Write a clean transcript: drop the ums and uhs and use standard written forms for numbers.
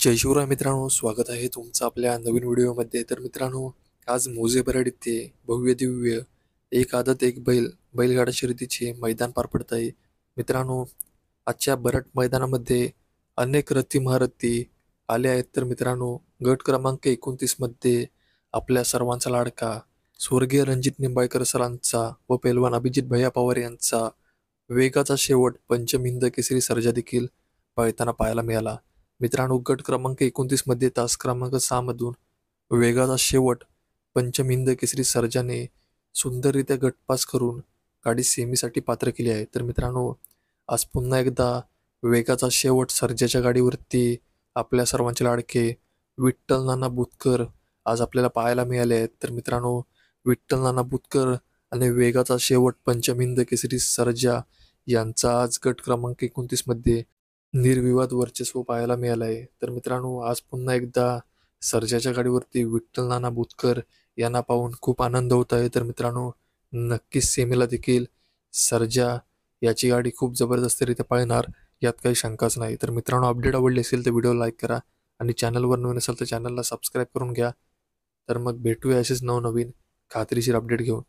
जय शिवराय मित्रांनो, स्वागत आहे तुमचं आपल्या नवीन व्हिडिओमध्ये. तर मित्रांनो, आज मौजे बराड येथे भव्य दिव्य एक आदत एक बैल बैलगाडा शर्यतीचे मैदान पार पडत आहे. मित्रांनो, आजच्या बराड मैदानामध्ये अनेक रथी महारथी आले आहेत. तर मित्रांनो, गट क्रमांक 29 मध्ये आपल्या सर्वांचा लाडका स्वर्गीय रणजित निंबाळकर सरांचा व पैलवान अभिजित भैया पवार यांचा वेगाचा शेवट पंचम हिंद केसरी सर्जा देखील पळताना पाहायला मिळाला. मित्रांनो, गट क्रमांक 29 मध्ये तास क्रमांक 6 मधून वेगाचा शेवट पंचम हिंद केसरी सर्जाने सुंदररित्या गटपास करून गाडी सेमीसाठी पात्र केली आहे. तर मित्रांनो, आज पुन्हा एकदा वेगाचा शेवट सर्जाच्या गाडीवरती आपल्या सर्वांचे लाडके विठ्ठल नाना बुतकर आज आपल्याला पाहायला मिळाले आहेत. तर मित्रांनो, विठ्ठल नाना बुतकर आणि वेगाचा शेवट पंचम हिंद केसरी सर्जा यांचा आज गट क्रमांक 29 मध्ये निर्विवाद वर्चस्व पाहायला मिळालं आहे. तर मित्रांनो, आज पुन्हा एकदा सर्जाच्या गाडीवरती विठ्ठल नाना बुतकर यांना पाहून खूप आनंद होत आहे. तर मित्रांनो, नक्कीच सेमीला देखील सर्जा याची गाडी खूप जबरदस्तरित्या पळणार, यात काही शंकाच नाही. तर मित्रांनो, अपडेट आवडली असेल तर व्हिडिओ लाईक करा आणि चॅनलवर नवीन असेल तर चॅनलला सबस्क्राईब करून घ्या. तर मग भेटूया असेच नवनवीन खात्रीशीर अपडेट घेऊन.